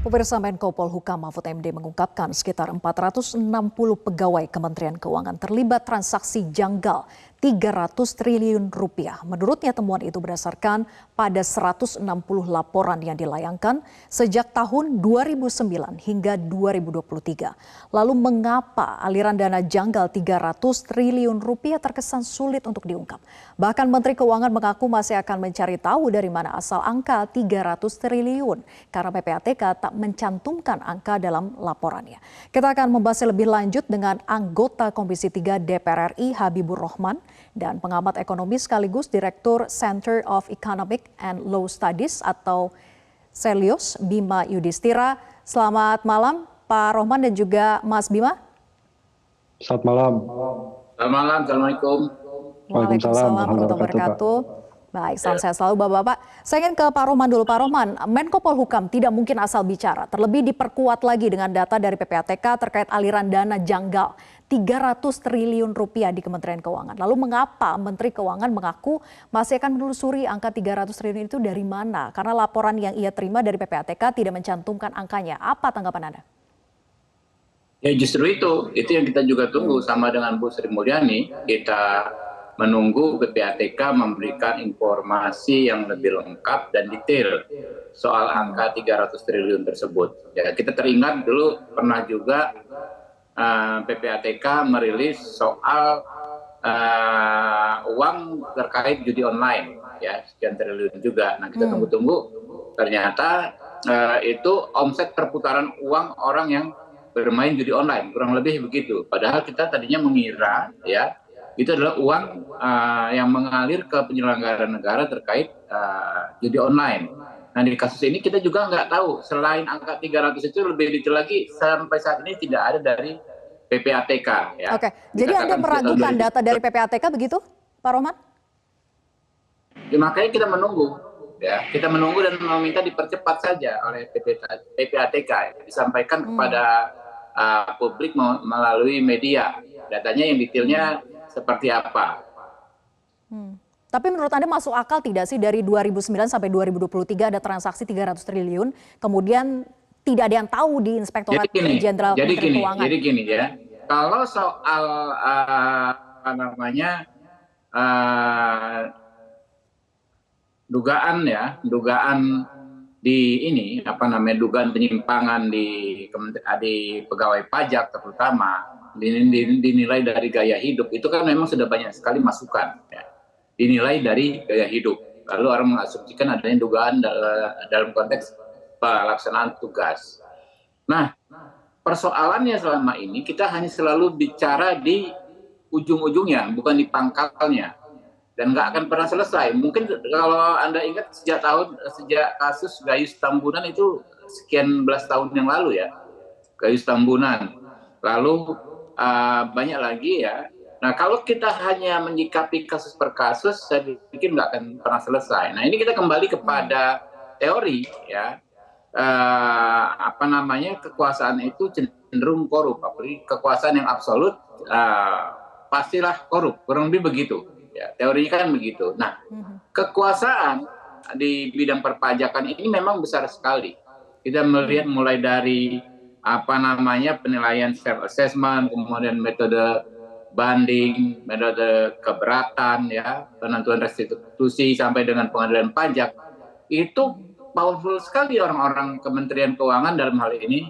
Pemirsa Menko Polhukam Mahfud MD mengungkapkan sekitar 460 pegawai Kementerian Keuangan terlibat transaksi janggal 300 triliun rupiah. Menurutnya temuan itu berdasarkan pada 160 laporan yang dilayangkan sejak tahun 2009 hingga 2023. Lalu mengapa aliran dana janggal 300 triliun rupiah terkesan sulit untuk diungkap? Bahkan Menteri Keuangan mengaku masih akan mencari tahu dari mana asal angka 300 triliun karena PPATK tak mencantumkan angka dalam laporannya. Kita akan membahas lebih lanjut dengan anggota Komisi 3 DPR RI Habibur Rahman dan pengamat ekonomi sekaligus Direktur Center of Economic and Law Studies atau Celios Bima Yudhistira. Selamat malam Pak Rohman dan juga Mas Bima. Selamat malam. Selamat malam, Assalamualaikum. Waalaikumsalam warahmatullahi wabarakatuh. Baik, salam sehat selalu Bapak-Bapak. Saya ingin ke Pak Rohman dulu. Pak Rohman, Menko Polhukam tidak mungkin asal bicara. Terlebih diperkuat lagi dengan data dari PPATK terkait aliran dana janggal 300 triliun rupiah di Kementerian Keuangan. Lalu mengapa Menteri Keuangan mengaku masih akan menelusuri angka 300 triliun itu dari mana? Karena laporan yang ia terima dari PPATK tidak mencantumkan angkanya. Apa tanggapan Anda? Ya justru itu yang kita juga tunggu sama dengan Bu Sri Mulyani. Kita menunggu PPATK memberikan informasi yang lebih lengkap dan detail soal angka 300 triliun tersebut. Ya, kita teringat dulu pernah juga PPATK merilis soal uang terkait judi online, ya sekian triliun juga. Nah kita tunggu-tunggu, ternyata itu omset perputaran uang orang yang bermain judi online, kurang lebih begitu. Padahal kita tadinya mengira ya itu adalah uang yang mengalir ke penyelenggara negara terkait judi online. Nah di kasus ini kita juga nggak tahu, selain angka 300 itu lebih detail lagi, sampai saat ini tidak ada dari PPATK. Ya. Oke, jadi Anda meragukan data dari PPATK begitu Pak Rohman? Ya, makanya kita menunggu. Ya, kita menunggu dan meminta dipercepat saja oleh PPATK, disampaikan kepada publik melalui media. Datanya yang detailnya seperti apa. Tapi menurut Anda masuk akal tidak sih dari 2009 sampai 2023 ada transaksi 300 triliun, kemudian tidak ada yang tahu di Inspektorat Jenderal Kementerian Keuangan? Jadi gini ya, kalau soal dugaan di dugaan penyimpangan di pegawai pajak terutama dinilai dari gaya hidup, itu kan memang sudah banyak sekali masukan ya. Dinilai dari gaya hidup, lalu orang mengasumsikan adanya dugaan dalam konteks pelaksanaan tugas. Nah, persoalannya selama ini kita hanya selalu bicara di ujung-ujungnya, bukan di pangkalnya, dan nggak akan pernah selesai. Mungkin kalau Anda ingat sejak kasus Gayus Tambunan itu sekian belas tahun yang lalu ya, Gayus Tambunan. Lalu banyak lagi ya. Nah kalau kita hanya menyikapi kasus per kasus, saya pikir nggak akan pernah selesai. Nah ini kita kembali kepada teori ya, kekuasaan itu cenderung korup, apalagi kekuasaan yang absolut pastilah korup, kurang lebih begitu. Ya, teorinya kan begitu. Nah kekuasaan di bidang perpajakan ini memang besar sekali. Kita melihat mulai dari penilaian self assessment, kemudian metode banding, metode keberatan ya, penentuan restitusi sampai dengan pengadilan pajak. Itu powerful sekali orang-orang Kementerian Keuangan dalam hal ini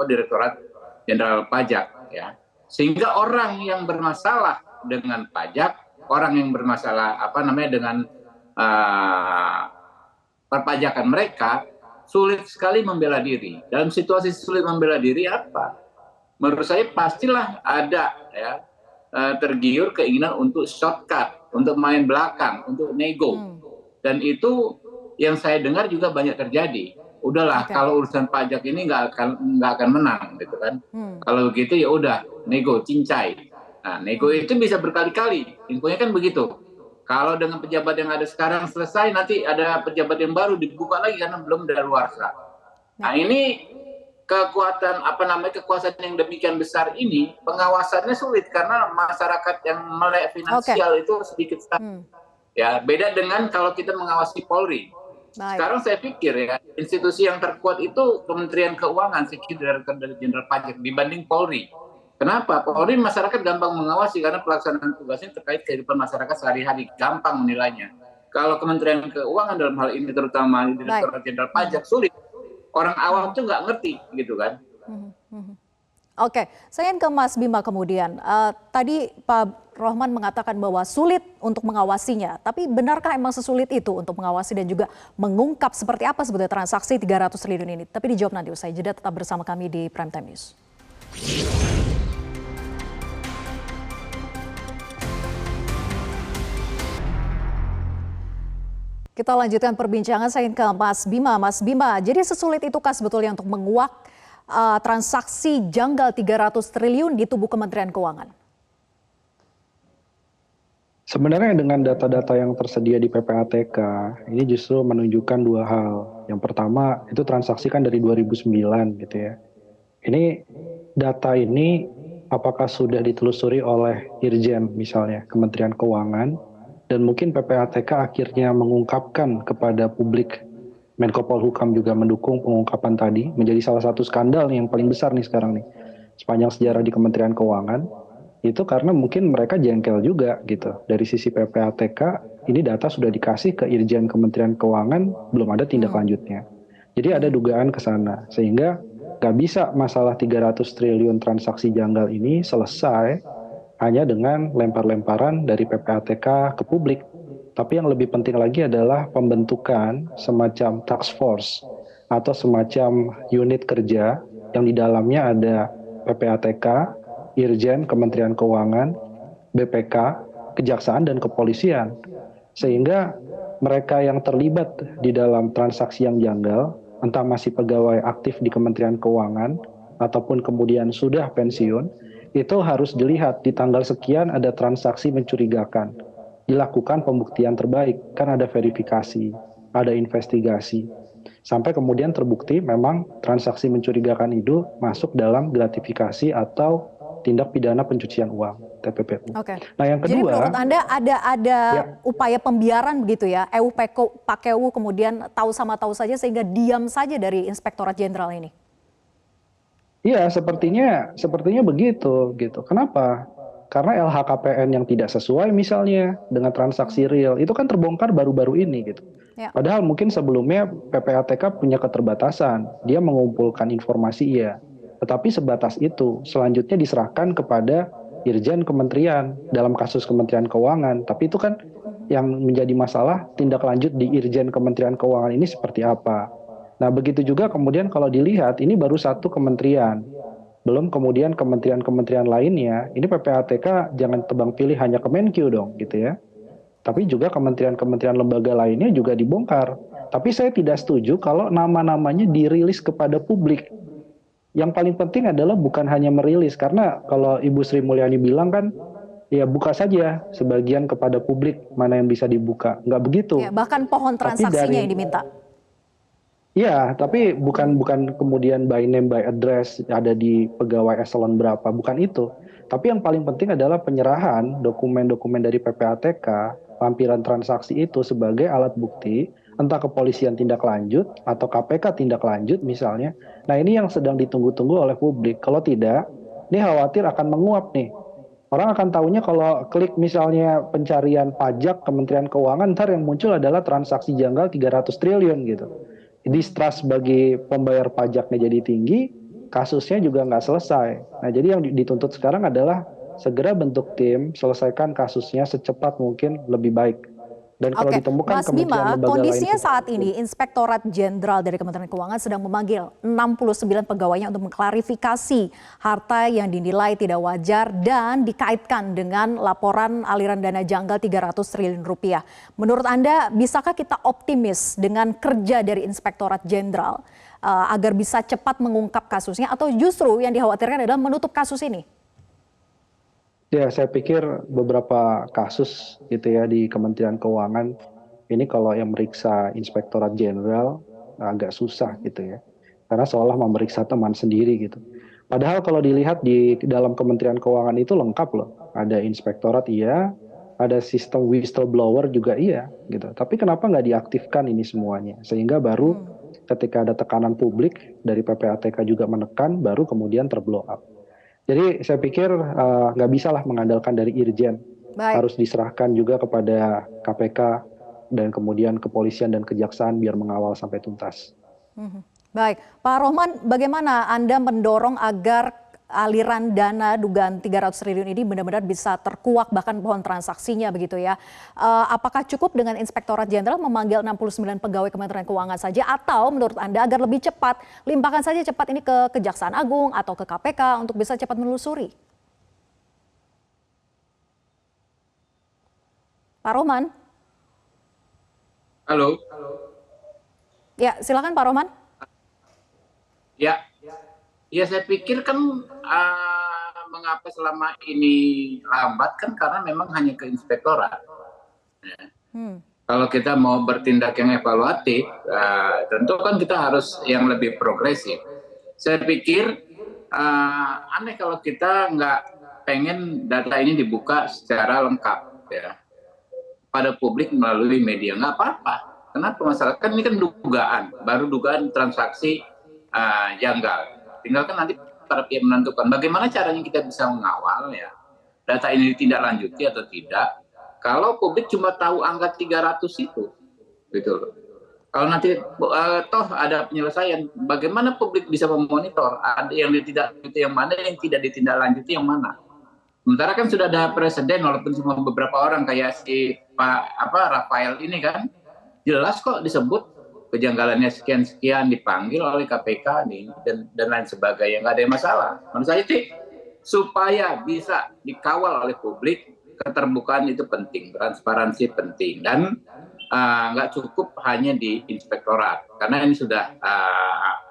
Direktorat Jenderal Pajak ya. Sehingga orang yang bermasalah dengan pajak, orang yang bermasalah dengan perpajakan mereka, sulit sekali membela diri. Dalam situasi sulit membela diri apa? Menurut saya pastilah ada ya tergiur keinginan untuk shortcut, untuk main belakang, untuk nego. Dan itu yang saya dengar juga banyak terjadi. Udahlah, kalau urusan pajak ini nggak akan menang, gitu kan? Kalau begitu ya udah nego, cincai. Nah, nego itu bisa berkali-kali. Infonya kan begitu. Kalau dengan pejabat yang ada sekarang selesai, nanti ada pejabat yang baru dibuka lagi karena belum daluarsa. Nah ini kekuatan kekuasaan yang demikian besar ini, pengawasannya sulit karena masyarakat yang melek finansial itu sedikit sekali. Ya beda dengan kalau kita mengawasi Polri. Baik. Sekarang saya pikir ya, institusi yang terkuat itu Kementerian Keuangan, Direktorat Jenderal Pajak dibanding Polri. Kenapa? Polri masyarakat gampang mengawasi karena pelaksanaan tugasnya terkait kehidupan masyarakat sehari-hari, gampang menilainya. Kalau Kementerian Keuangan dalam hal ini terutama Direktorat Jenderal Pajak sulit. Orang awam tuh nggak ngerti gitu kan. Oke, saya ingin ke Mas Bima kemudian. Tadi Pak Rohman mengatakan bahwa sulit untuk mengawasinya, tapi benarkah emang sesulit itu untuk mengawasi dan juga mengungkap seperti apa sebetulnya transaksi 300 triliun ini? Tapi dijawab nanti usai jeda, tetap bersama kami di Prime Time News. Kita lanjutkan perbincangan, saya ingin ke Mas Bima. Mas Bima, jadi sesulit itukah sebetulnya untuk menguak transaksi janggal 300 triliun di tubuh Kementerian Keuangan? Sebenarnya dengan data-data yang tersedia di PPATK, ini justru menunjukkan dua hal. Yang pertama, itu transaksi kan dari 2009 gitu ya. Ini data ini apakah sudah ditelusuri oleh Irjen misalnya Kementerian Keuangan, dan mungkin PPATK akhirnya mengungkapkan kepada publik. Menko Polhukam juga mendukung pengungkapan tadi, menjadi salah satu skandal nih yang paling besar nih sekarang nih sepanjang sejarah di Kementerian Keuangan. Itu karena mungkin mereka jengkel juga gitu. Dari sisi PPATK, ini data sudah dikasih ke Irjen Kementerian Keuangan, belum ada tindak lanjutnya. Jadi ada dugaan ke sana, sehingga nggak bisa masalah 300 triliun transaksi janggal ini selesai hanya dengan lempar-lemparan dari PPATK ke publik. Tapi yang lebih penting lagi adalah pembentukan semacam task force atau semacam unit kerja yang di dalamnya ada PPATK, Irjen Kementerian Keuangan, BPK, Kejaksaan, dan Kepolisian. Sehingga mereka yang terlibat di dalam transaksi yang janggal, entah masih pegawai aktif di Kementerian Keuangan, ataupun kemudian sudah pensiun, itu harus dilihat di tanggal sekian ada transaksi mencurigakan. Dilakukan pembuktian terbaik, kan ada verifikasi, ada investigasi. Sampai kemudian terbukti memang transaksi mencurigakan itu masuk dalam gratifikasi atau tindak pidana pencucian uang (TPPU). Oke. Nah yang kedua, jadi menurut Anda ada ya, upaya pembiaran begitu ya, PKU kemudian tahu sama tahu saja sehingga diam saja dari Inspektorat Jenderal ini? iya sepertinya begitu gitu. Kenapa? Karena LHKPN yang tidak sesuai misalnya dengan transaksi real itu kan terbongkar baru-baru ini gitu. Ya. Padahal mungkin sebelumnya PPATK punya keterbatasan, dia mengumpulkan informasi iya. Tetapi sebatas itu, selanjutnya diserahkan kepada Irjen Kementerian dalam kasus Kementerian Keuangan. Tapi itu kan yang menjadi masalah, tindak lanjut di Irjen Kementerian Keuangan ini seperti apa. Nah begitu juga kemudian kalau dilihat, ini baru satu kementerian. Belum kemudian kementerian-kementerian lainnya, ini PPATK jangan tebang pilih hanya Kemenkyu dong gitu ya. Tapi juga kementerian-kementerian lembaga lainnya juga dibongkar. Tapi saya tidak setuju kalau nama-namanya dirilis kepada publik. Yang paling penting adalah bukan hanya merilis, karena kalau Ibu Sri Mulyani bilang kan, ya buka saja sebagian kepada publik, mana yang bisa dibuka. Nggak begitu. Ya, bahkan pohon transaksinya yang diminta. Iya, tapi bukan kemudian by name by address ada di pegawai eselon berapa, bukan itu. Tapi yang paling penting adalah penyerahan dokumen-dokumen dari PPATK, lampiran transaksi itu sebagai alat bukti, entah kepolisian tindak lanjut atau KPK tindak lanjut misalnya. Nah ini yang sedang ditunggu-tunggu oleh publik. Kalau tidak, ini khawatir akan menguap nih. Orang akan tahunya kalau klik misalnya pencarian pajak Kementerian Keuangan, ntar yang muncul adalah transaksi janggal 300 triliun gitu. Distrust bagi pembayar pajaknya jadi tinggi, kasusnya juga nggak selesai. Nah jadi yang dituntut sekarang adalah segera bentuk tim, selesaikan kasusnya secepat mungkin lebih baik. Dan kalau ditemukan Mas Bima, kondisinya lain, saat ini Inspektorat Jenderal dari Kementerian Keuangan sedang memanggil 69 pegawainya untuk mengklarifikasi harta yang dinilai tidak wajar dan dikaitkan dengan laporan aliran dana janggal 300 triliun rupiah. Menurut Anda, bisakah kita optimis dengan kerja dari Inspektorat Jenderal agar bisa cepat mengungkap kasusnya, atau justru yang dikhawatirkan adalah menutup kasus ini? Ya, saya pikir beberapa kasus gitu ya di Kementerian Keuangan ini kalau yang meriksa Inspektorat Jenderal agak susah gitu ya. Karena seolah memeriksa teman sendiri gitu. Padahal kalau dilihat di dalam Kementerian Keuangan itu lengkap loh. Ada inspektorat iya, ada sistem whistleblower juga iya gitu. Tapi kenapa nggak diaktifkan ini semuanya? Sehingga baru ketika ada tekanan publik dari PPATK juga menekan, baru kemudian terblow up. Jadi saya pikir nggak bisa lah mengandalkan dari Irjen. Baik. Harus diserahkan juga kepada KPK dan kemudian kepolisian dan kejaksaan biar mengawal sampai tuntas. Baik, Pak Rohman, bagaimana Anda mendorong agar aliran dana dugaan 300 triliun ini benar-benar bisa terkuak bahkan pohon transaksinya begitu ya. Apakah cukup dengan Inspektorat Jenderal memanggil 69 pegawai Kementerian Keuangan saja atau menurut Anda agar lebih cepat limpahkan saja cepat ini ke Kejaksaan Agung atau ke KPK untuk bisa cepat menelusuri? Pak Rohman? Halo. Ya, silakan Pak Rohman. Ya saya pikir kan mengapa selama ini lambat kan karena memang hanya ke inspektorat. Kalau kita mau bertindak yang evaluatif, tentu kan kita harus yang lebih progresif. Saya pikir aneh kalau kita nggak pengen data ini dibuka secara lengkap ya pada publik melalui media, nggak apa-apa. Kenapa masalah kan ini kan dugaan, baru dugaan transaksi janggal. Tinggal kan nanti para pihak menentukan bagaimana caranya kita bisa mengawal ya data ini ditindaklanjuti atau tidak. Kalau publik cuma tahu angka 300 itu, gitu loh. Kalau nanti toh ada penyelesaian, bagaimana publik bisa memonitor ada yang ditindaklanjuti yang mana, yang tidak ditindaklanjuti yang mana. Sementara kan sudah ada presiden walaupun cuma beberapa orang kayak si Pak Rafael ini kan jelas kok disebut kejanggalannya sekian-sekian dipanggil oleh KPK nih dan lain sebagainya, nggak ada masalah. Menurut saya sih supaya bisa dikawal oleh publik, keterbukaan itu penting, transparansi penting dan nggak cukup hanya di inspektorat karena ini sudah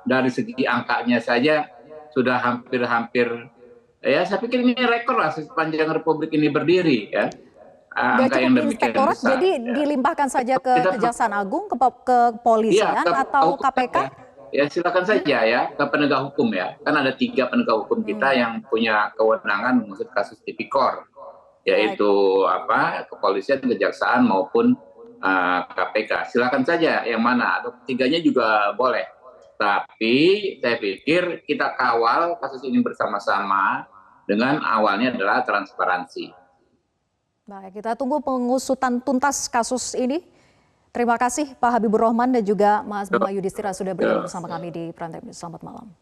dari segi angkanya saja sudah hampir ya saya pikir ini rekor lah sepanjang Republik ini berdiri ya. Gak cukup inspektorat, besar, jadi ya. dilimpahkan saja ke Kejaksaan Agung, ke kepolisian atau KPK? Ya silakan saja ya ke penegak hukum ya. Kan ada 3 penegak hukum kita yang punya kewenangan mengusut kasus tipikor, yaitu kepolisian, kejaksaan maupun KPK. Silakan saja yang mana atau 3-nya juga boleh. Tapi saya pikir kita kawal kasus ini bersama-sama dengan awalnya adalah transparansi. Baik, kita tunggu pengusutan tuntas kasus ini. Terima kasih Pak Habibur Rohman dan juga Mas Bima Yudhistira sudah bergabung bersama kami di Prime Time News. Selamat malam.